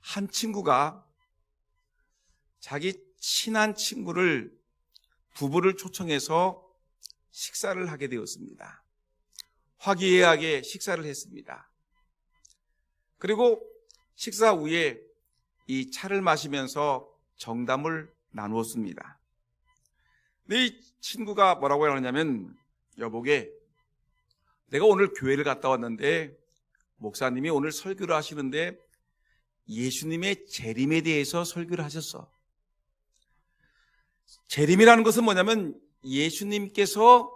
한 친구가 자기 친한 친구를 부부를 초청해서 식사를 하게 되었습니다. 화기애애하게 식사를 했습니다. 그리고 식사 후에 이 차를 마시면서 정담을 나누었습니다. 근데 이 친구가 뭐라고 하냐면, 여보게, 내가 오늘 교회를 갔다 왔는데 목사님이 오늘 설교를 하시는데 예수님의 재림에 대해서 설교를 하셨어. 재림이라는 것은 뭐냐면 예수님께서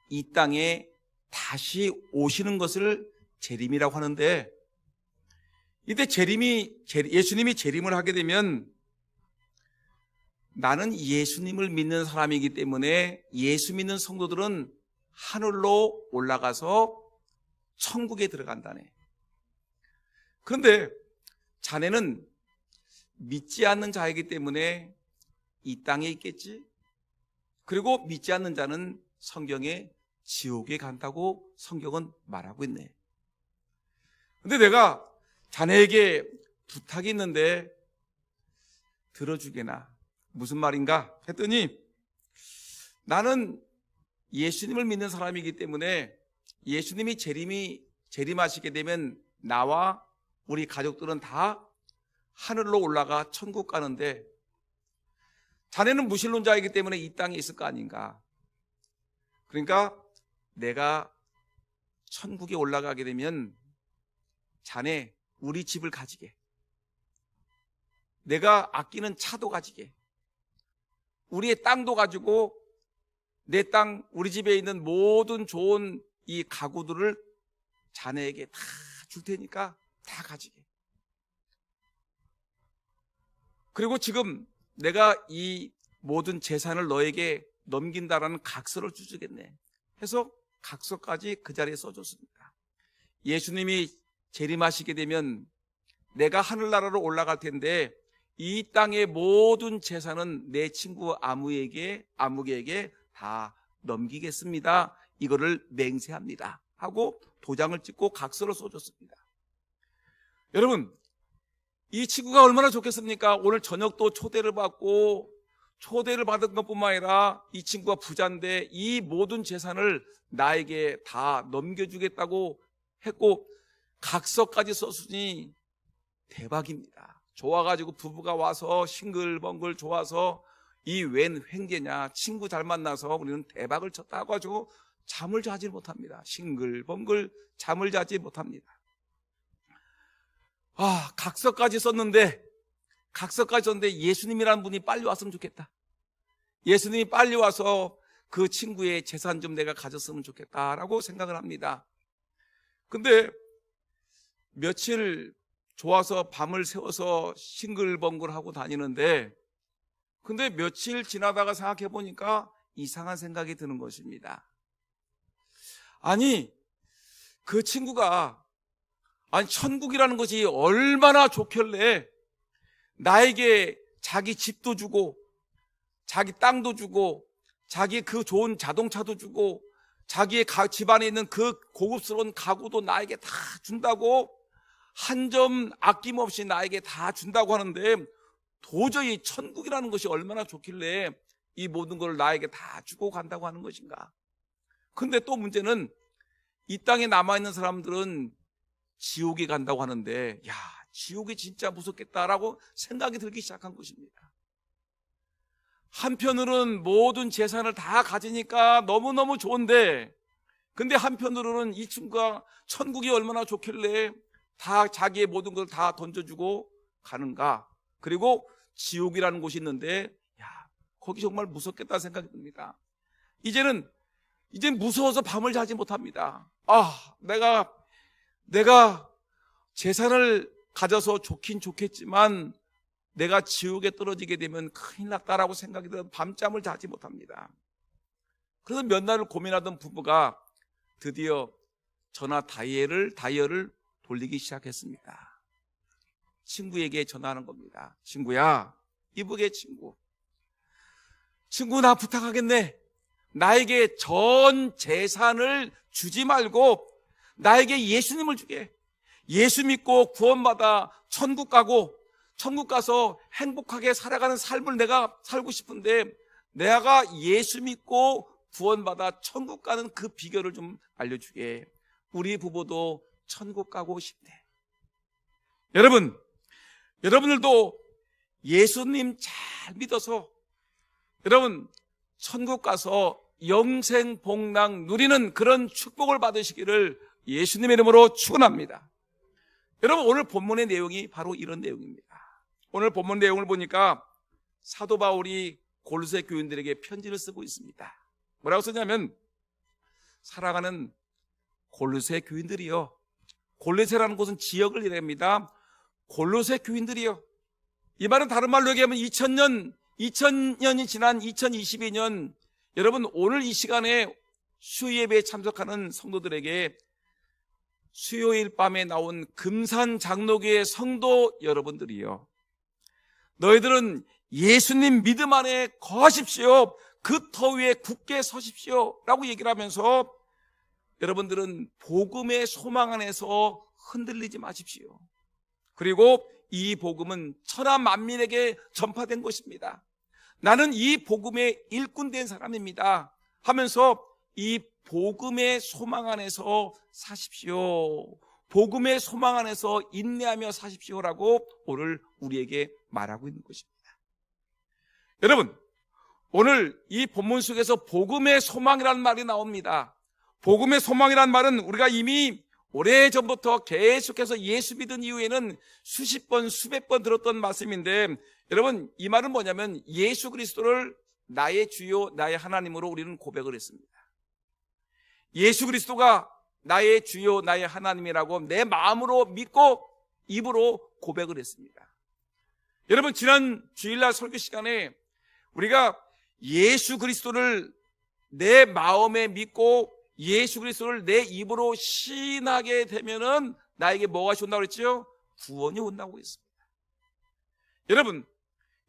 이 땅에 다시 오시는 것을 재림이라고 하는데, 이때 예수님이 재림을 하게 되면 나는 예수님을 믿는 사람이기 때문에 예수 믿는 성도들은 하늘로 올라가서 천국에 들어간다네. 그런데 자네는 믿지 않는 자이기 때문에 이 땅에 있겠지? 그리고 믿지 않는 자는 성경에 지옥에 간다고 성경은 말하고 있네. 근데 내가 자네에게 부탁이 있는데 들어주게나. 무슨 말인가 했더니, 나는 예수님을 믿는 사람이기 때문에 예수님이 재림하시게 되면 나와 우리 가족들은 다 하늘로 올라가 천국 가는데 자네는 무신론자이기 때문에 이 땅에 있을 거 아닌가. 그러니까 내가 천국에 올라가게 되면 자네 우리 집을 가지게, 내가 아끼는 차도 가지게, 우리의 땅도 가지고 내 땅, 우리 집에 있는 모든 좋은 이 가구들을 자네에게 다 줄 테니까 다 가지게. 그리고 지금 내가 이 모든 재산을 너에게 넘긴다라는 각서를 주겠네 해서 각서까지 그 자리에 써줬습니다. 예수님이 재림하시게 되면 내가 하늘나라로 올라갈 텐데 이 땅의 모든 재산은 내 친구 아무개에게 다 넘기겠습니다. 이거를 맹세합니다 하고 도장을 찍고 각서를 써줬습니다. 여러분, 이 친구가 얼마나 좋겠습니까? 오늘 저녁도 초대를 받고, 초대를 받은 것뿐만 아니라 이 친구가 부자인데 이 모든 재산을 나에게 다 넘겨주겠다고 했고 각서까지 썼으니 대박입니다. 좋아가지고 부부가 와서 싱글벙글 좋아서 이 웬 횡재냐, 친구 잘 만나서 우리는 대박을 쳤다 가지고 잠을 자지 못합니다. 싱글벙글 잠을 자지 못합니다. 각서까지 썼는데 예수님이라는 분이 빨리 왔으면 좋겠다. 예수님이 빨리 와서 그 친구의 재산 좀 내가 가졌으면 좋겠다라고 생각을 합니다. 근데 며칠 좋아서 밤을 새워서 싱글벙글하고 다니는데, 근데 며칠 지나다가 생각해 보니까 이상한 생각이 드는 것입니다. 아니, 그 친구가 천국이라는 것이 얼마나 좋길래 나에게 자기 집도 주고 자기 땅도 주고 자기 그 좋은 자동차도 주고 자기의 집안에 있는 그 고급스러운 가구도 나에게 다 준다고, 한 점 아낌없이 나에게 다 준다고 하는데 도저히 천국이라는 것이 얼마나 좋길래 이 모든 걸 나에게 다 주고 간다고 하는 것인가. 근데 또 문제는 이 땅에 남아있는 사람들은 지옥에 간다고 하는데, 지옥이 진짜 무섭겠다라고 생각이 들기 시작한 것입니다. 한편으로는 모든 재산을 다 가지니까 너무너무 좋은데, 근데 한편으로는 이 친구가 천국이 얼마나 좋길래 다 자기의 모든 걸 다 던져주고 가는가. 그리고 지옥이라는 곳이 있는데 거기 정말 무섭겠다 생각이 듭니다. 이제 무서워서 밤을 자지 못합니다. 내가 재산을 가져서 좋긴 좋겠지만 내가 지옥에 떨어지게 되면 큰일 났다라고 생각이 들어서 밤잠을 자지 못합니다. 그래서 몇 날을 고민하던 부부가 드디어 전화 다이얼을 돌리기 시작했습니다. 친구에게 전화하는 겁니다. 친구야, 이북의 친구 나 부탁하겠네. 나에게 전 재산을 주지 말고 나에게 예수님을 주게. 예수 믿고 구원받아 천국 가고 천국 가서 행복하게 살아가는 삶을 내가 살고 싶은데, 내가 예수 믿고 구원받아 천국 가는 그 비결을 좀 알려주게. 우리 부부도 천국 가고 싶네. 여러분들도 예수님 잘 믿어서 여러분 천국 가서 영생 복락 누리는 그런 축복을 받으시기를 예수님의 이름으로 축원합니다. 여러분, 오늘 본문의 내용이 바로 이런 내용입니다. 오늘 본문 내용을 보니까 사도 바울이 골로새 교인들에게 편지를 쓰고 있습니다. 뭐라고 쓰냐면, 사랑하는 골로새 교인들이요. 골로새라는 곳은 지역을 얘기합니다. 골로새 교인들이요. 이 말은 다른 말로 얘기하면 2000년이 지난 2022년 여러분, 오늘 이 시간에 수요예배에 참석하는 성도들에게 수요일 밤에 나온 금산 장로교회 성도 여러분들이요, 너희들은 예수님 믿음 안에 거하십시오. 그 터 위에 굳게 서십시오 라고 얘기를 하면서, 여러분들은 복음의 소망 안에서 흔들리지 마십시오. 그리고 이 복음은 천하 만민에게 전파된 것입니다. 나는 이 복음의 일꾼 된 사람입니다 하면서 이 복음의 소망 안에서 사십시오. 복음의 소망 안에서 인내하며 사십시오라고 오늘 우리에게 말하고 있는 것입니다. 여러분, 오늘 이 본문 속에서 복음의 소망이라는 말이 나옵니다. 복음의 소망이라는 말은 우리가 이미 오래전부터 계속해서 예수 믿은 이후에는 수십 번, 수백 번 들었던 말씀인데, 여러분, 이 말은 뭐냐면 예수 그리스도를 나의 주요, 나의 하나님으로 우리는 고백을 했습니다. 예수 그리스도가 나의 주요, 나의 하나님이라고 내 마음으로 믿고 입으로 고백을 했습니다. 여러분, 지난 주일날 설교 시간에 우리가 예수 그리스도를 내 마음에 믿고 예수 그리스도를 내 입으로 시인하게 되면은 나에게 뭐가 온다고 그랬죠? 구원이 온다고 했습니다. 여러분,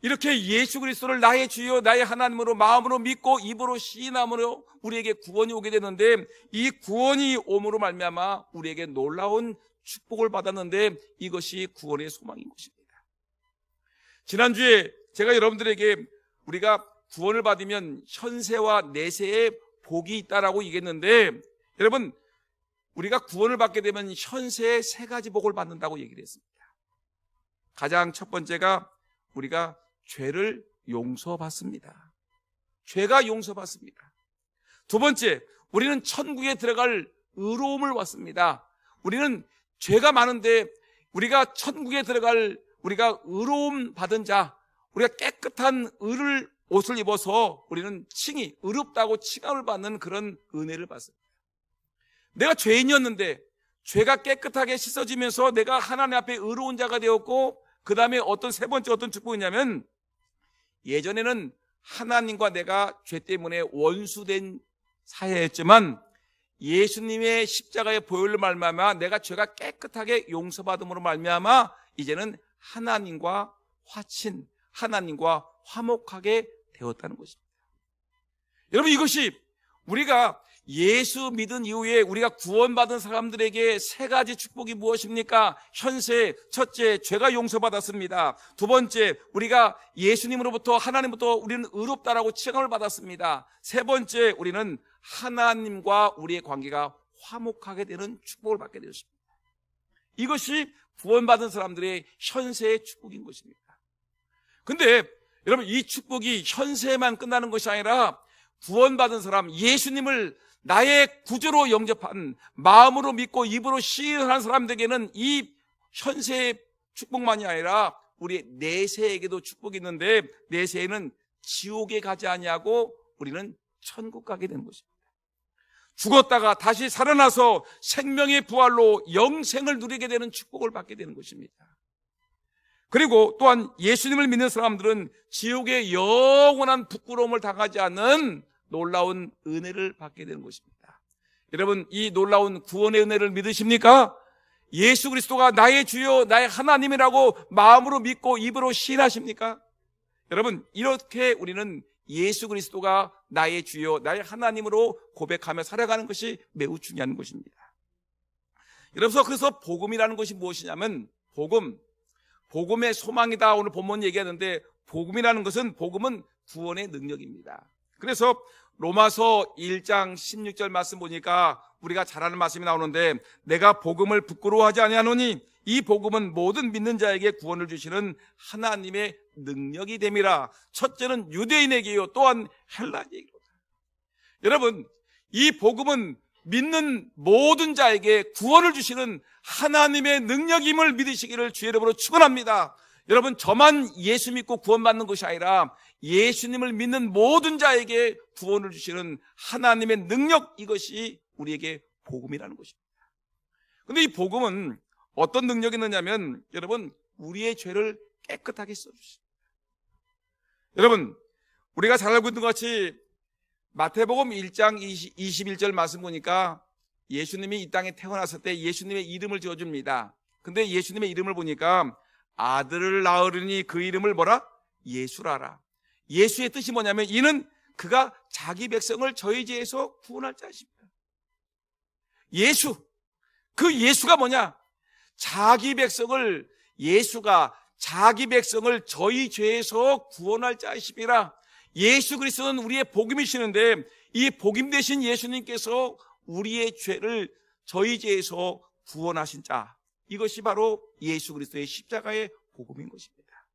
이렇게 예수 그리스도를 나의 주요 나의 하나님으로 마음으로 믿고 입으로 시인함으로 우리에게 구원이 오게 되는데, 이 구원이 옴으로 말미암아 우리에게 놀라운 축복을 받았는데, 이것이 구원의 소망인 것입니다. 지난주에 제가 여러분들에게 우리가 구원을 받으면 현세와 내세에 복이 있다라고 얘기했는데, 여러분, 우리가 구원을 받게 되면 현세에 세 가지 복을 받는다고 얘기를 했습니다. 가장 첫 번째가 우리가 죄를 용서받습니다. 죄가 용서받습니다. 두 번째, 우리는 천국에 들어갈 의로움을 받습니다. 우리는 죄가 많은데 우리가 천국에 들어갈 우리가 의로움 받은 자, 우리가 깨끗한 옷을 입어서 우리는 칭의, 의롭다고 칭함을 받는 그런 은혜를 받습니다. 내가 죄인이었는데 죄가 깨끗하게 씻어지면서 내가 하나님 앞에 의로운 자가 되었고, 그 다음에 세 번째 어떤 축복이냐면, 예전에는 하나님과 내가 죄 때문에 원수된 사이였지만 예수님의 십자가의 보혈로 말미암아 내가 죄가 깨끗하게 용서받음으로 말미암아 이제는 하나님과 화친, 하나님과 화목하게 되었다는 것입니다. 여러분, 이것이 우리가 예수 믿은 이후에 우리가 구원받은 사람들에게 세 가지 축복이 무엇입니까? 현세, 첫째, 죄가 용서받았습니다. 두 번째, 우리가 예수님으로부터 하나님부터 우리는 의롭다라고 칭함을 받았습니다. 세 번째, 우리는 하나님과 우리의 관계가 화목하게 되는 축복을 받게 되었습니다. 이것이 구원받은 사람들의 현세의 축복인 것입니다. 근데 여러분, 이 축복이 현세에만 끝나는 것이 아니라 구원받은 사람, 예수님을 나의 구주로 영접한, 마음으로 믿고 입으로 시인한 사람들에게는 이 현세의 축복만이 아니라 우리 내세에게도 축복이 있는데, 내세에는 지옥에 가지 아니하고 우리는 천국 가게 되는 것입니다. 죽었다가 다시 살아나서 생명의 부활로 영생을 누리게 되는 축복을 받게 되는 것입니다. 그리고 또한 예수님을 믿는 사람들은 지옥의 영원한 부끄러움을 당하지 않는 놀라운 은혜를 받게 되는 것입니다. 여러분, 이 놀라운 구원의 은혜를 믿으십니까? 예수 그리스도가 나의 주요 나의 하나님이라고 마음으로 믿고 입으로 시인하십니까? 여러분, 이렇게 우리는 예수 그리스도가 나의 주요 나의 하나님으로 고백하며 살아가는 것이 매우 중요한 것입니다. 여러분, 그래서 복음이라는 것이 무엇이냐면 복음의 소망이다. 오늘 본문 얘기하는데 복음이라는 것은 복음은 구원의 능력입니다. 그래서 로마서 1장 16절 말씀 보니까 우리가 잘 아는 말씀이 나오는데 내가 복음을 부끄러워하지 아니하노니 이 복음은 모든 믿는 자에게 구원을 주시는 하나님의 능력이 됨이라. 첫째는 유대인에게요 또한 헬라인에게로다. 여러분, 이 복음은 믿는 모든 자에게 구원을 주시는 하나님의 능력임을 믿으시기를 주의 이름으로 축원합니다. 여러분, 저만 예수 믿고 구원받는 것이 아니라 예수님을 믿는 모든 자에게 구원을 주시는 하나님의 능력, 이것이 우리에게 복음이라는 것입니다. 그런데 이 복음은 어떤 능력이 있느냐면 여러분, 우리의 죄를 깨끗하게 써주십니다. 여러분, 우리가 잘 알고 있는 것 같이 마태복음 1장 21절 말씀 보니까 예수님이 이 땅에 태어났을 때 예수님의 이름을 지어줍니다. 근데 예수님의 이름을 보니까 아들을 낳으리니 그 이름을 뭐라? 예수라라. 예수의 뜻이 뭐냐면 이는 그가 자기 백성을 저희 죄에서 구원할 자십니다. 예수, 그 예수가 뭐냐? 예수가 자기 백성을 저희 죄에서 구원할 자이십니다. 예수 그리스도는 우리의 복음이시는데 이 복음 되신 예수님께서 우리의 죄를 저희 죄에서 구원하신 자, 이것이 바로 예수 그리스도의 십자가의 복음인 것입니다.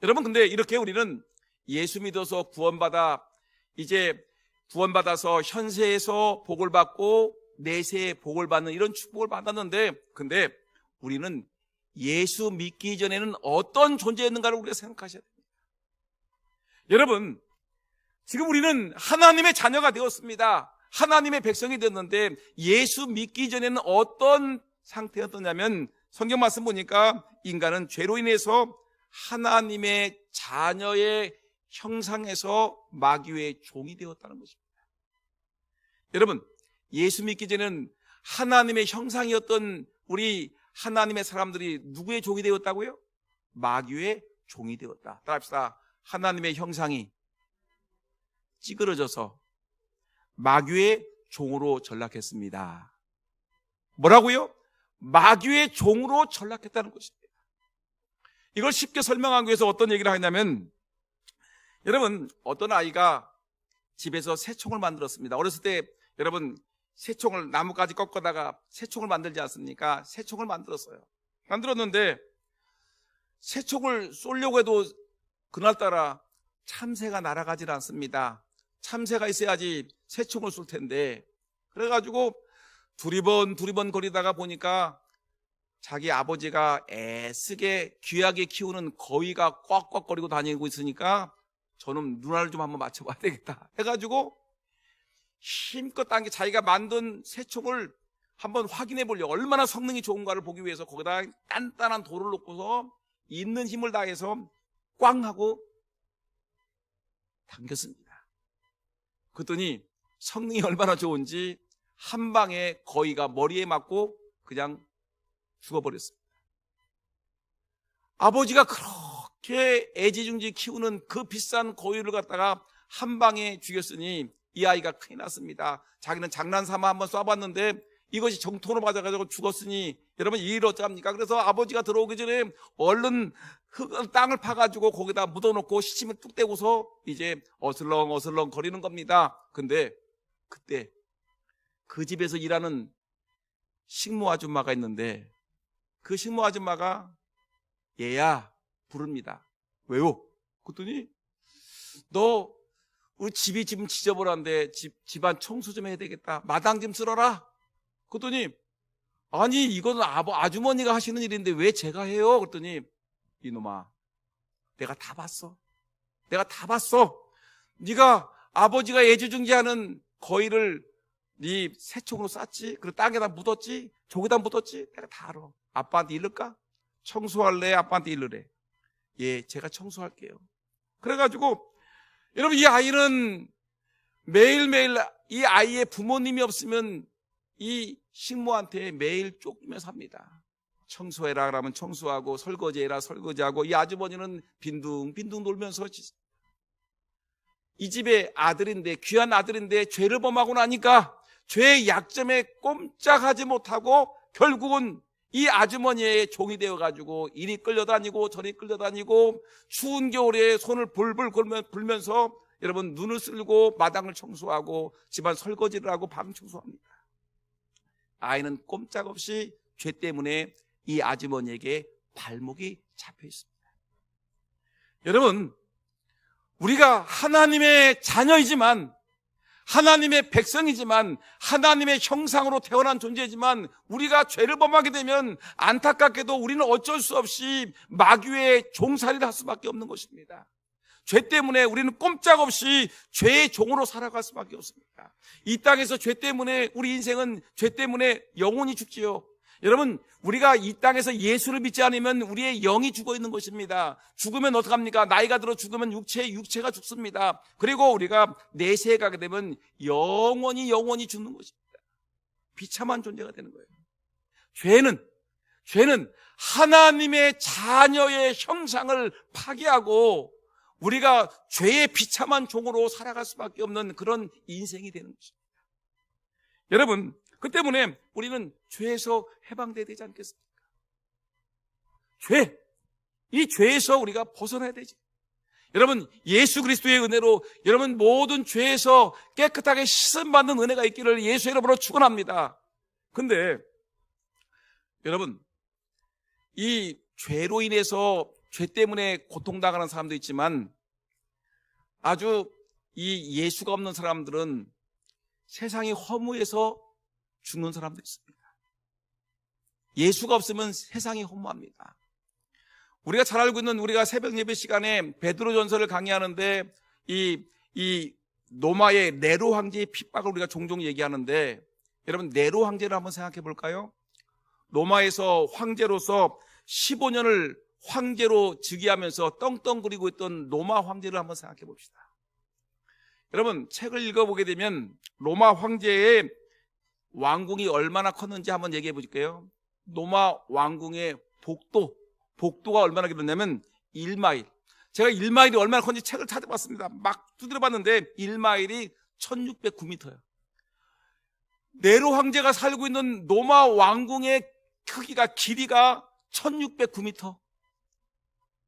여러분, 근데 이렇게 우리는 예수 믿어서 구원받아서 현세에서 복을 받고 내세에 복을 받는 이런 축복을 받았는데, 근데 우리는 예수 믿기 전에는 어떤 존재였는가를 우리가 생각하셔야 됩니다. 여러분, 지금 우리는 하나님의 자녀가 되었습니다. 하나님의 백성이 되었는데 예수 믿기 전에는 어떤 상태였느냐면 성경 말씀 보니까 인간은 죄로 인해서 하나님의 자녀의 형상에서 마귀의 종이 되었다는 것입니다. 여러분, 예수 믿기 전에는 하나님의 형상이었던 우리 하나님의 사람들이 누구의 종이 되었다고요? 마귀의 종이 되었다. 따라합시다. 하나님의 형상이 찌그러져서 마귀의 종으로 전락했습니다. 뭐라고요? 마귀의 종으로 전락했다는 것입니다. 이걸 쉽게 설명하기 위해서 어떤 얘기를 하냐면, 여러분, 어떤 아이가 집에서 새총을 만들었습니다. 어렸을 때 여러분, 새총을 나무까지 꺾어다가 새총을 만들지 않습니까? 새총을 만들었는데 새총을 쏘려고 해도 그날따라 참새가 날아가질 않습니다. 참새가 있어야지 새총을 쏠 텐데, 그래가지고 두리번 거리다가 보니까 자기 아버지가 애쓰게 귀하게 키우는 거위가 꽉꽉거리고 다니고 있으니까 저는 눈알을 좀 한번 맞춰봐야 되겠다 해가지고 힘껏 당겨 자기가 만든 새총을 한번 확인해 보려고, 얼마나 성능이 좋은가를 보기 위해서 거기다 단단한 돌을 놓고서 있는 힘을 다해서 꽝 하고 당겼습니다. 그랬더니 성능이 얼마나 좋은지 한 방에 거위가 머리에 맞고 그냥 죽어버렸습니다. 아버지가 그렇게 애지중지 키우는 그 비싼 거위를 갖다가 한 방에 죽였으니 이 아이가 큰일 났습니다. 자기는 장난삼아 한번 쏴봤는데 이것이 정통으로 맞아가지고 죽었으니 여러분, 이 일 어떡합니까? 그래서 아버지가 들어오기 전에 얼른 땅을 파가지고 거기다 묻어놓고 시침을 뚝 떼고서 이제 어슬렁 거리는 겁니다. 근데 그때 그 집에서 일하는 식모 아줌마가 있는데 그 식모 아줌마가 얘야 부릅니다. 왜요? 그랬더니 너 우리 집이 지금 지저분한데 집안 청소 좀 해야 되겠다. 마당 좀 쓸어라. 그랬더니 아니 이거는 아주머니가 하시는 일인데 왜 제가 해요? 그랬더니 이놈아, 내가 다 봤어. 네가 아버지가 애지중지하는 거위를 네 새총으로 쐈지. 그리고 땅에다 묻었지. 저기다 묻었지. 내가 다 알아. 아빠한테 일를까? 청소할래? 아빠한테 일르래? 예, 제가 청소할게요. 그래가지고 여러분, 이 아이는 매일매일 이 아이의 부모님이 없으면 이 식모한테 매일 쫓기며 삽니다. 청소해라 그러면 청소하고, 설거지해라 설거지하고, 이 아주머니는 빈둥빈둥 놀면서 이 집의 아들인데, 귀한 아들인데 죄를 범하고 나니까 죄의 약점에 꼼짝하지 못하고 결국은 이 아주머니의 종이 되어가지고 이리 끌려다니고 저리 끌려다니고 추운 겨울에 손을 불불 불면서 여러분 눈을 쓸고 마당을 청소하고 집안 설거지를 하고 방 청소합니다. 아이는 꼼짝없이 죄 때문에 이 아주머니에게 발목이 잡혀 있습니다. 여러분, 우리가 하나님의 자녀이지만, 하나님의 백성이지만, 하나님의 형상으로 태어난 존재이지만 우리가 죄를 범하게 되면 안타깝게도 우리는 어쩔 수 없이 마귀의 종살이를 할 수밖에 없는 것입니다. 죄 때문에 우리는 꼼짝없이 죄의 종으로 살아갈 수밖에 없습니다. 이 땅에서 죄 때문에 우리 인생은 죄 때문에 영혼이 죽지요. 여러분, 우리가 이 땅에서 예수를 믿지 않으면 우리의 영이 죽어 있는 것입니다. 죽으면 어떡합니까? 나이가 들어 죽으면 육체가 죽습니다. 그리고 우리가 내세에 가게 되면 영원히 죽는 것입니다. 비참한 존재가 되는 거예요. 죄는 하나님의 자녀의 형상을 파괴하고 우리가 죄의 비참한 종으로 살아갈 수밖에 없는 그런 인생이 되는 것입니다. 여러분, 그 때문에 우리는 죄에서 해방돼야 되지 않겠습니까? 이 죄에서 우리가 벗어나야 되지. 여러분, 예수 그리스도의 은혜로 여러분 모든 죄에서 깨끗하게 씻음받는 은혜가 있기를 예수의 이름으로 축원합니다. 근데 여러분, 이 죄로 인해서 죄 때문에 고통당하는 사람도 있지만 아주 이 예수가 없는 사람들은 세상이 허무해서 죽는 사람도 있습니다. 예수가 없으면 세상이 허무합니다. 우리가 잘 알고 있는 우리가 새벽 예배 시간에 베드로전서를 강의하는데 이 로마의 네로 황제의 핍박을 우리가 종종 얘기하는데 여러분 네로 황제를 한번 생각해 볼까요? 로마에서 황제로서 15년을 황제로 즉위하면서 떵떵거리고 있던 로마 황제를 한번 생각해 봅시다. 여러분 책을 읽어보게 되면 로마 황제의 왕궁이 얼마나 컸는지 한번 얘기해 볼게요. 로마 왕궁의 복도가 얼마나 길었냐면 1마일. 제가 1마일이 얼마나 컸는지 책을 찾아봤습니다. 막 두드려봤는데 1마일이 1609m예요. 네로 황제가 살고 있는 로마 왕궁의 길이가 1609m.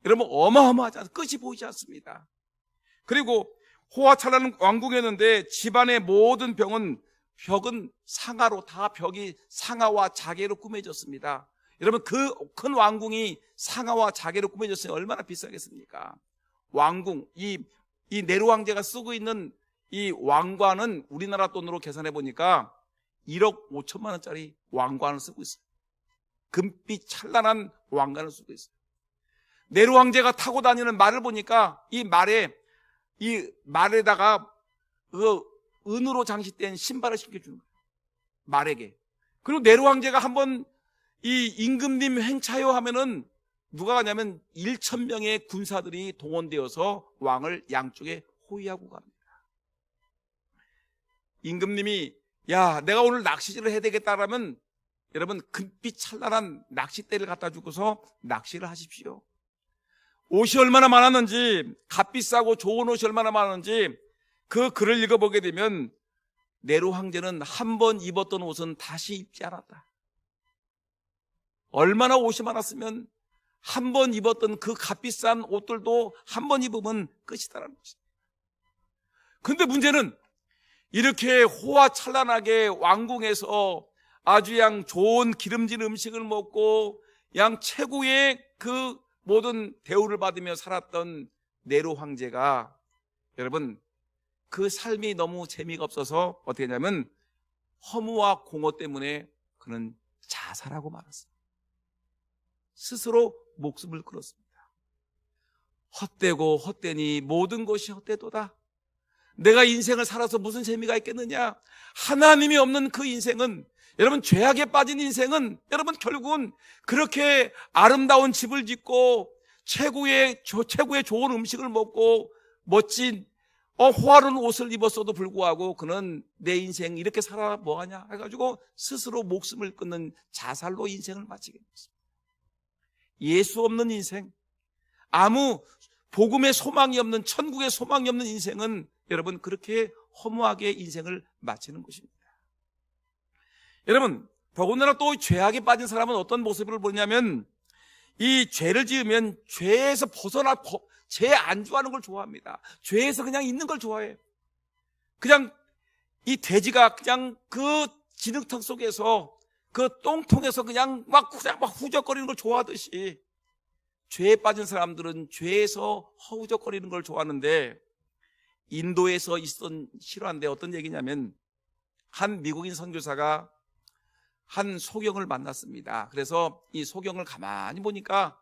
여러분 어마어마하지 않습니까? 끝이 보이지 않습니다. 그리고 호화찬란한 왕궁이었는데 집안의 모든 벽은 상아로 다 벽이 상아와 자개로 꾸며졌습니다. 여러분 그 큰 왕궁이 상아와 자개로 꾸며졌으니 얼마나 비싸겠습니까? 왕궁 이 네로 왕제가 쓰고 있는 이 왕관은 우리나라 돈으로 계산해 보니까 1억 5천만 원짜리 왕관을 쓰고 있어요. 금빛 찬란한 왕관을 쓰고 있어요. 네로 왕제가 타고 다니는 말을 보니까 이 말에다가 그 은으로 장식된 신발을 신겨주는 거예요. 말에게. 그리고 네로 왕제가 한번 이 임금님 행차요 하면은 누가 가냐면 1,000명의 군사들이 동원되어서 왕을 양쪽에 호위하고 갑니다. 임금님이 야 내가 오늘 낚시질을 해야 되겠다라면 여러분 금빛 찬란한 낚싯대를 갖다 주고서 낚시를 하십시오. 옷이 얼마나 많았는지 값비싸고 좋은 옷이 얼마나 많았는지 그 글을 읽어보게 되면 네로 황제는 한 번 입었던 옷은 다시 입지 않았다. 얼마나 옷이 많았으면 한 번 입었던 그 값비싼 옷들도 한 번 입으면 끝이다라는 것입니다. 근데 문제는 이렇게 호화찬란하게 왕궁에서 아주 양 좋은 기름진 음식을 먹고 양 최고의 그 모든 대우를 받으며 살았던 네로 황제가 여러분 그 삶이 너무 재미가 없어서 어떻게 했냐면 허무와 공허 때문에 그는 자살하고 말았습니다. 스스로 목숨을 끊었습니다. 헛되고 헛되니 모든 것이 헛되도다. 내가 인생을 살아서 무슨 재미가 있겠느냐. 하나님이 없는 그 인생은 여러분 죄악에 빠진 인생은 여러분 결국은 그렇게 아름다운 집을 짓고 최고의 좋은 음식을 먹고 멋진 호화로운 옷을 입었어도 불구하고 그는 내 인생 이렇게 살아 뭐하냐 해가지고 스스로 목숨을 끊는 자살로 인생을 마치게 됐습니다. 예수 없는 인생, 아무 복음의 소망이 없는 천국의 소망이 없는 인생은 여러분 그렇게 허무하게 인생을 마치는 것입니다. 여러분 더군다나 또 죄악에 빠진 사람은 어떤 모습을 보냐면 이 죄를 지으면 죄에서 죄 안주하는 걸 좋아합니다. 죄에서 그냥 있는 걸 좋아해요. 그냥 이 돼지가 그냥 그 진흙탕 속에서 그 똥통에서 그냥 막 후적거리는 걸 좋아하듯이 죄에 빠진 사람들은 죄에서 허우적거리는 걸 좋아하는데, 인도에서 있었던 실화인데 어떤 얘기냐면 한 미국인 선교사가 한 소경을 만났습니다. 그래서 이 소경을 가만히 보니까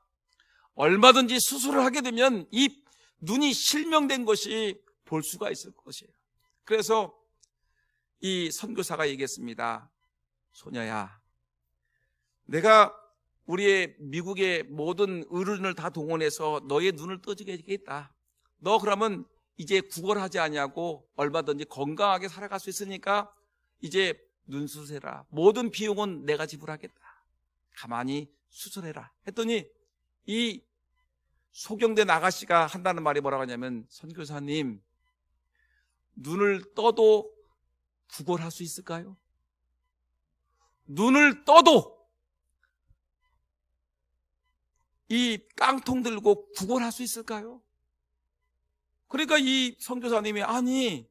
얼마든지 수술을 하게 되면 이 눈이 실명된 것이 볼 수가 있을 것이에요. 그래서 이 선교사가 얘기했습니다. 소녀야, 내가 우리의 미국의 모든 어른을 다 동원해서 너의 눈을 떠주게 하겠다. 너 그러면 이제 구걸하지 아니하고 얼마든지 건강하게 살아갈 수 있으니까 이제 눈 수술해라. 모든 비용은 내가 지불하겠다. 가만히 수술해라. 했더니 이 소경된 아가씨가 한다는 말이 뭐라고 하냐면, 선교사님, 눈을 떠도 구걸할 수 있을까요? 눈을 떠도 이 깡통 들고 구걸할 수 있을까요? 그러니까 이 선교사님이, 아니,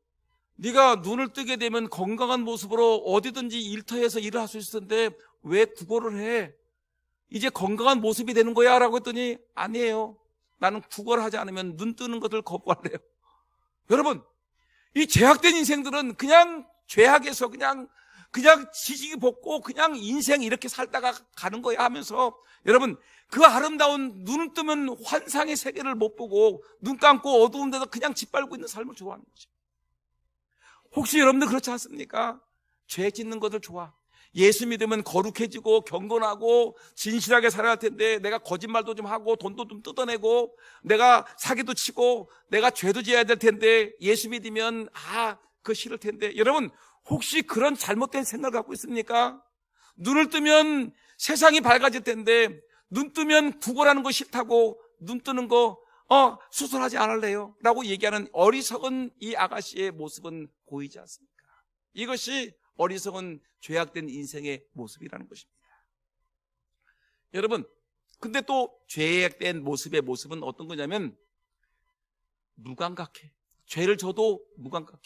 네가 눈을 뜨게 되면 건강한 모습으로 어디든지 일터에서 일을 할 수 있을 텐데 왜 구걸을 해? 이제 건강한 모습이 되는 거야? 라고 했더니, 아니에요, 나는 구걸하지 않으면 눈 뜨는 것을 거부할래요. 여러분, 이 죄악된 인생들은 그냥 죄악에서 그냥 지지기 볶고 그냥 인생 이렇게 살다가 가는 거야 하면서, 여러분, 그 아름다운 눈을 뜨면 환상의 세계를 못 보고 눈 감고 어두운 데서 그냥 짓밟고 있는 삶을 좋아하는 거죠. 혹시 여러분들 그렇지 않습니까? 죄 짓는 것을 좋아. 예수 믿으면 거룩해지고 경건하고 진실하게 살아야 할 텐데 내가 거짓말도 좀 하고 돈도 좀 뜯어내고 내가 사기도 치고 내가 죄도 지어야 될 텐데 예수 믿으면 그거 싫을 텐데, 여러분 혹시 그런 잘못된 생각을 갖고 있습니까? 눈을 뜨면 세상이 밝아질 텐데 눈 뜨면 구걸하는 거 싫다고 눈 뜨는 거 수술하지 않을래요? 라고 얘기하는 어리석은 이 아가씨의 모습은 보이지 않습니까? 이것이 어리석은 죄악된 인생의 모습이라는 것입니다. 여러분, 근데 또 죄악된 모습은 어떤 거냐면 무감각해. 죄를 져도 무감각해.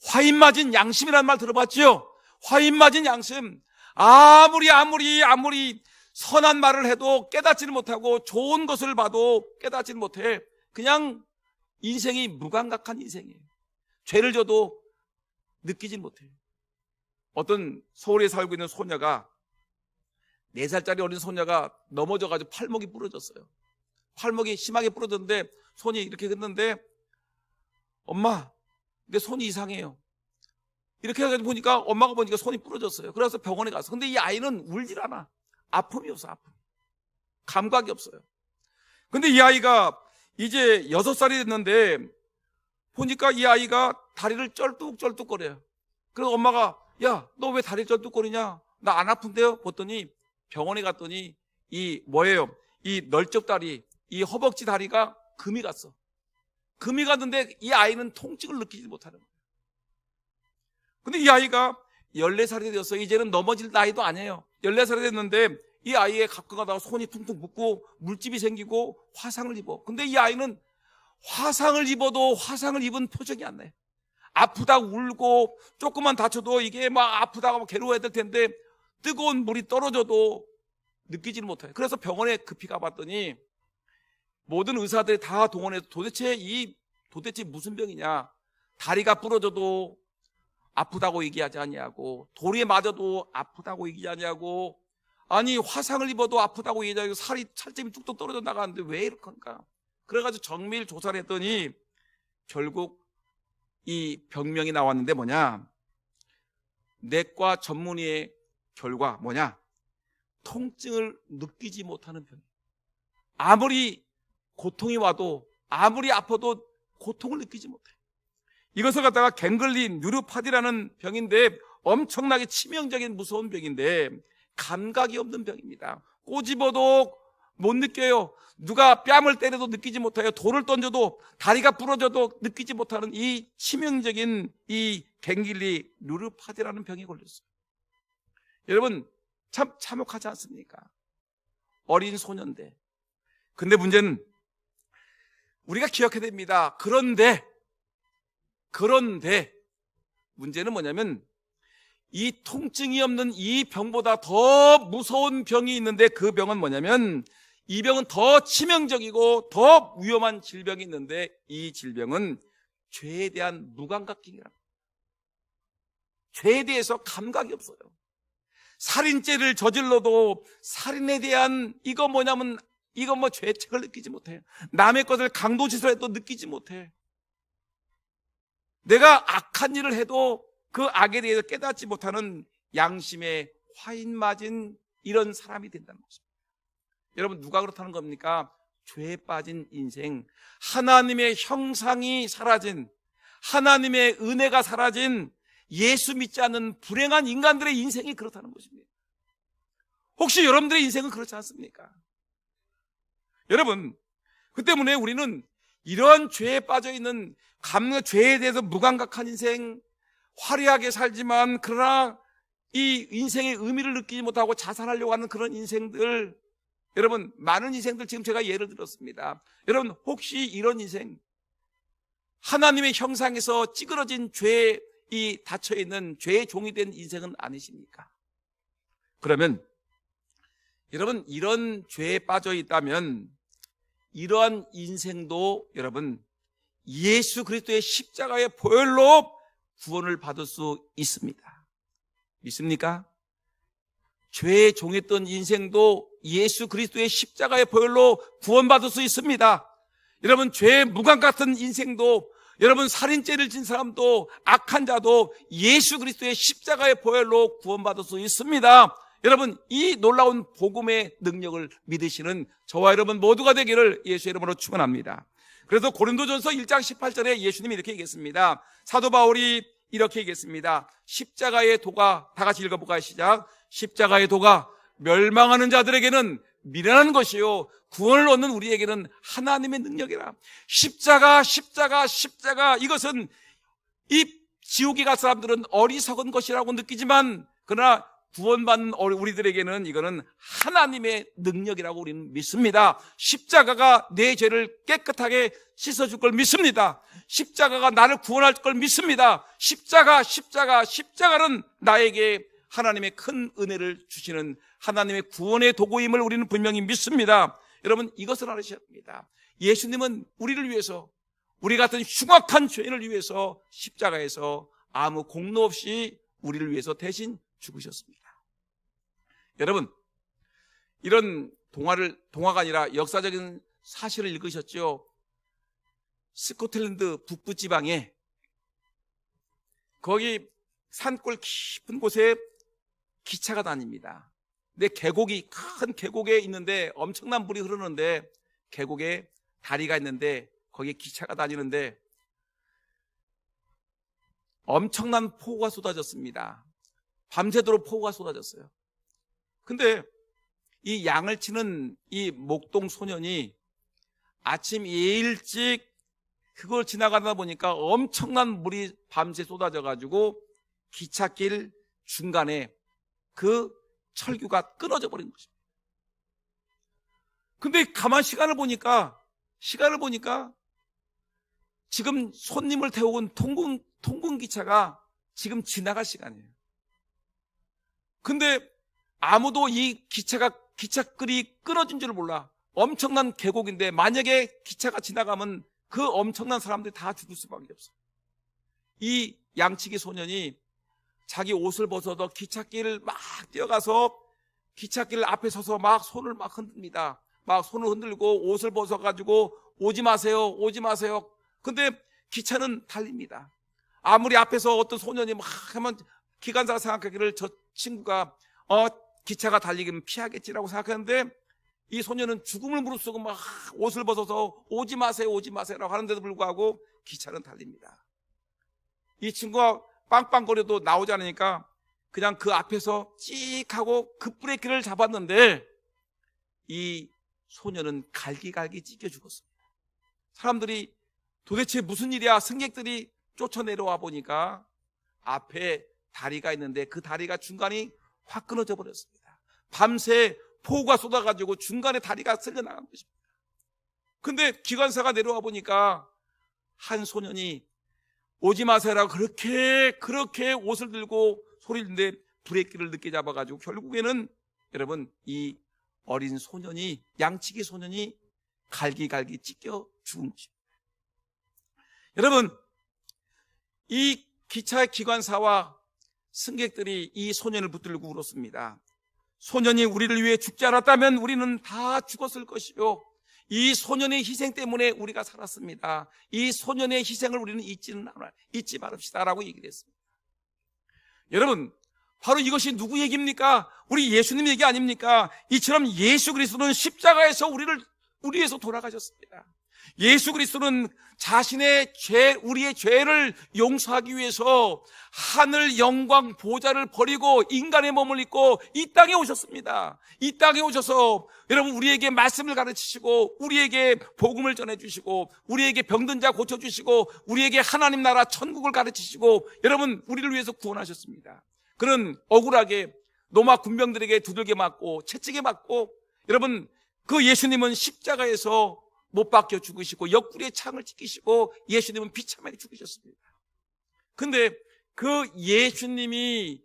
화인 맞은 양심이라는 말 들어봤죠? 화인 맞은 양심. 아무리 선한 말을 해도 깨닫지를 못하고 좋은 것을 봐도 깨닫지를 못해. 그냥 인생이 무감각한 인생이에요. 죄를 져도 느끼지 못해요. 어떤 서울에 살고 있는 소녀가, 4살짜리 어린 소녀가 넘어져가지고 팔목이 부러졌어요. 팔목이 심하게 부러졌는데 손이 이렇게 했는데, 엄마, 내 손이 이상해요. 이렇게 해가지고 보니까 엄마가 보니까 손이 부러졌어요. 그래서 병원에 가서, 근데 이 아이는 울질 않아. 아픔이 없어. 감각이 없어요. 근데 이 아이가 이제 6살이 됐는데 보니까 이 아이가 다리를 쩔뚝쩔뚝거려요. 그래서 엄마가, 야, 너 왜 다리 쩔뚝거리냐? 나 안 아픈데요? 봤더니 병원에 갔더니 이 널쩍다리, 이 허벅지 다리가 금이 갔어. 금이 갔는데 이 아이는 통증을 느끼지 못하는 거예요. 근데 이 아이가 14살이 되었어요. 이제는 넘어질 나이도 아니에요. 14살이 됐는데 이 아이의 가끔 가다가 손이 퉁퉁 붓고 물집이 생기고 화상을 입어. 근데 이 아이는 화상을 입어도 화상을 입은 표정이 안 나요. 아프다고 울고 조금만 다쳐도 이게 막 아프다고 괴로워야 될 텐데 뜨거운 물이 떨어져도 느끼지를 못해요. 그래서 병원에 급히 가봤더니 모든 의사들이 다 동원해서 도대체 무슨 병이냐? 다리가 부러져도 아프다고 얘기하지 않냐고, 돌에 맞아도 아프다고 얘기하지 않냐고, 아니 화상을 입어도 아프다고 얘기하고 살점이 뚝뚝 떨어져 나가는데 왜 이럴까? 그래가지고 정밀 조사를 했더니 결국 이 병명이 나왔는데 뭐냐? 내과 전문의의 결과 뭐냐? 통증을 느끼지 못하는 병. 아무리 고통이 와도, 아무리 아파도 고통을 느끼지 못해. 이것을 갖다가 갱글리 뉴로파디라는 병인데 엄청나게 치명적인 무서운 병인데 감각이 없는 병입니다. 꼬집어도 못 느껴요. 누가 뺨을 때려도 느끼지 못해요. 돌을 던져도, 다리가 부러져도 느끼지 못하는 이 치명적인 이 갱글리 뉴로파디라는 병에 걸렸어요. 여러분 참 참혹하지 않습니까? 어린 소년인데. 근데 문제는 우리가 기억해야 됩니다. 그런데 문제는 뭐냐면 이 통증이 없는 이 병보다 더 무서운 병이 있는데, 그 병은 뭐냐면 이 병은 더 치명적이고 더 위험한 질병이 있는데, 이 질병은 죄에 대한 무감각증이랍니다. 죄에 대해서 감각이 없어요. 살인죄를 저질러도 살인에 대한 이거 죄책을 느끼지 못해. 남의 것을 강도짓을해도 느끼지 못해. 내가 악한 일을 해도 그 악에 대해서 깨닫지 못하는 양심에 화인 맞은 이런 사람이 된다는 것입니다. 여러분, 누가 그렇다는 겁니까? 죄에 빠진 인생, 하나님의 형상이 사라진, 하나님의 은혜가 사라진 예수 믿지 않는 불행한 인간들의 인생이 그렇다는 것입니다. 혹시 여러분들의 인생은 그렇지 않습니까? 여러분, 그 때문에 우리는 이러한 죄에 빠져있는 죄에 대해서 무감각한 인생, 화려하게 살지만 그러나 이 인생의 의미를 느끼지 못하고 자살하려고 하는 그런 인생들, 여러분, 많은 인생들 지금 제가 예를 들었습니다. 여러분, 혹시 이런 인생, 하나님의 형상에서 찌그러진 죄에 닫혀있는 죄의 종이 된 인생은 아니십니까? 그러면 여러분, 이런 죄에 빠져 있다면 이러한 인생도 여러분 예수 그리스도의 십자가의 보혈로 구원을 받을 수 있습니다. 믿습니까? 죄의 종했던 인생도 예수 그리스도의 십자가의 보혈로 구원받을 수 있습니다. 여러분, 죄의 무감 같은 인생도, 여러분 살인죄를 진 사람도, 악한 자도 예수 그리스도의 십자가의 보혈로 구원받을 수 있습니다. 여러분, 이 놀라운 복음의 능력을 믿으시는 저와 여러분 모두가 되기를 예수의 이름으로 축원합니다. 그래서 고린도전서 1장 18절에 예수님이 이렇게 얘기했습니다. 사도 바울이 이렇게 얘기했습니다. 십자가의 도가, 다 같이 읽어볼까요? 시작. 십자가의 도가 멸망하는 자들에게는 미련한 것이요 구원을 얻는 우리에게는 하나님의 능력이라. 십자가 이것은 이 지옥에 갈 사람들은 어리석은 것이라고 느끼지만, 그러나 구원받는 우리들에게는 이거는 하나님의 능력이라고 우리는 믿습니다. 십자가가 내 죄를 깨끗하게 씻어줄 걸 믿습니다. 십자가가 나를 구원할 걸 믿습니다. 십자가는 나에게 하나님의 큰 은혜를 주시는 하나님의 구원의 도구임을 우리는 분명히 믿습니다. 여러분, 이것을 알으셔야 합니다. 예수님은 우리를 위해서, 우리 같은 흉악한 죄인을 위해서 십자가에서 아무 공로 없이 우리를 위해서 대신 죽으셨습니다. 여러분, 이런 동화가 아니라 역사적인 사실을 읽으셨죠? 스코틀랜드 북부 지방에, 거기 산골 깊은 곳에 기차가 다닙니다. 근데 큰 계곡에 있는데 엄청난 물이 흐르는데, 계곡에 다리가 있는데 거기에 기차가 다니는데 엄청난 폭우가 쏟아졌습니다. 밤새도록 폭우가 쏟아졌어요. 근데 이 양을 치는 이 목동 소년이 아침 일찍 그걸 지나가다 보니까 엄청난 물이 밤새 쏟아져 가지고 기찻길 중간에 그 철교가 끊어져 버린 것입니다. 근데 가만 시간을 보니까 지금 손님을 태워온 통근 기차가 지금 지나갈 시간이에요. 근데 아무도 이 기차끌이 끊어진 줄을 몰라. 엄청난 계곡인데 만약에 기차가 지나가면 그 엄청난 사람들이 다 죽을 수밖에 없어요. 이 양치기 소년이 자기 옷을 벗어서 기찻길을 막 뛰어가서 기찻길 앞에 서서 막 손을 막 흔듭니다. 막 손을 흔들고 옷을 벗어가지고 오지 마세요. 근데 기차는 달립니다. 아무리 앞에서 어떤 소년이 막 하면 기관사가 생각하기를 저 친구가 기차가 달리기면 피하겠지라고 생각하는데, 이 소년은 죽음을 무릅쓰고 막 옷을 벗어서 오지 마세요라고 하는데도 불구하고 기차는 달립니다. 이 친구가 빵빵거려도 나오지 않으니까 그냥 그 앞에서 찍 하고 급브레이크를 잡았는데 이 소년은 갈기갈기 찢겨 죽었습니다. 사람들이 도대체 무슨 일이야? 승객들이 쫓아내려와 보니까 앞에 다리가 있는데 그 다리가 중간이 확 끊어져 버렸습니다. 밤새 폭우가 쏟아가지고 중간에 다리가 쓸려나간 것입니다. 근데 기관사가 내려와 보니까 한 소년이 오지 마세요라고 그렇게 옷을 들고 소리를 내는데 브레이크를 늦게 잡아가지고 결국에는 여러분 이 어린 소년이, 양치기 소년이 갈기갈기 찢겨 죽은 것입니다. 여러분, 이 기차의 기관사와 승객들이 이 소년을 붙들고 울었습니다. 소년이 우리를 위해 죽지 않았다면 우리는 다 죽었을 것이요, 이 소년의 희생 때문에 우리가 살았습니다. 이 소년의 희생을 우리는 잊지 말읍시다라고 얘기를 했습니다. 여러분, 바로 이것이 누구 얘기입니까? 우리 예수님 얘기 아닙니까? 이처럼 예수 그리스도는 십자가에서 우리를 위해서 돌아가셨습니다. 예수 그리스도는 자신의 우리의 죄를 용서하기 위해서 하늘 영광 보좌를 버리고 인간의 몸을 입고 이 땅에 오셨습니다. 이 땅에 오셔서 여러분 우리에게 말씀을 가르치시고 우리에게 복음을 전해주시고 우리에게 병든 자 고쳐주시고 우리에게 하나님 나라 천국을 가르치시고 여러분 우리를 위해서 구원하셨습니다. 그는 억울하게 로마 군병들에게 두들겨 맞고 채찍에 맞고, 여러분 그 예수님은 십자가에서 못 박혀 죽으시고 옆구리에 창을 찍히시고 예수님은 비참하게 죽으셨습니다. 근데 그 예수님이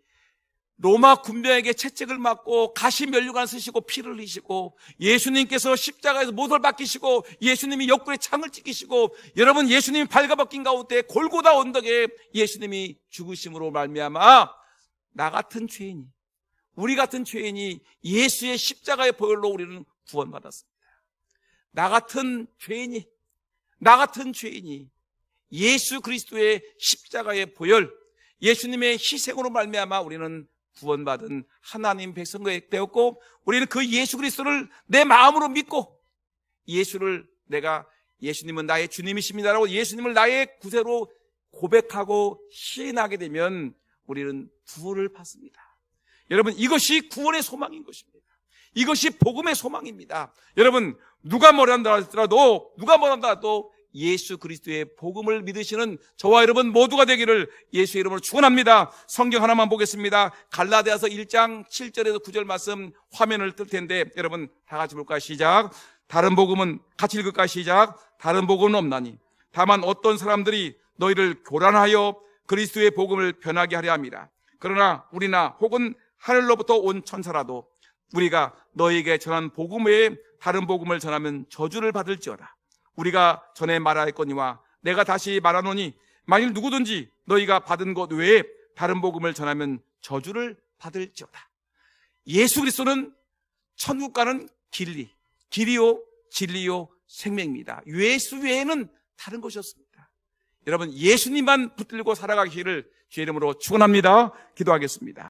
로마 군병에게 채찍을 맞고 가시 면류관 쓰시고 피를 흘리시고 예수님께서 십자가에서 못을 박히시고 예수님이 옆구리에 창을 찍히시고 여러분 예수님이 발가벗긴 가운데 골고다 언덕에 예수님이 죽으심으로 말미암아 나 같은 죄인이, 우리 같은 죄인이 예수의 십자가의 보혈로 우리는 구원받았습니다. 나 같은 죄인이 예수 그리스도의 십자가의 보혈, 예수님의 희생으로 말미암아 우리는 구원받은 하나님 백성이 되었고, 우리는 그 예수 그리스도를 내 마음으로 믿고 예수님은 나의 주님이십니다라고 예수님을 나의 구세로 고백하고 시인하게 되면 우리는 구원을 받습니다. 여러분, 이것이 구원의 소망인 것입니다. 이것이 복음의 소망입니다. 여러분, 누가 뭐란다 하더라도 예수 그리스도의 복음을 믿으시는 저와 여러분 모두가 되기를 예수의 이름으로 축원합니다. 성경 하나만 보겠습니다. 갈라디아서 1장 7절에서 9절 말씀 화면을 뜰 텐데 여러분 다 같이 볼까요? 시작. 다른 복음은 같이 읽을까요? 시작. 다른 복음은 없나니 다만 어떤 사람들이 너희를 교란하여 그리스도의 복음을 변하게 하려 함이라. 그러나 우리나 혹은 하늘로부터 온 천사라도 우리가 너희에게 전한 복음 외에 다른 복음을 전하면 저주를 받을지어다. 우리가 전에 말하였거니와 내가 다시 말하노니 만일 누구든지 너희가 받은 것 외에 다른 복음을 전하면 저주를 받을지어다. 예수 그리스도는 천국 가는 길이요 진리요 생명입니다. 예수 외에는 다른 것이었습니다. 여러분 예수님만 붙들고 살아가기를 주의 이름으로 축원합니다. 기도하겠습니다.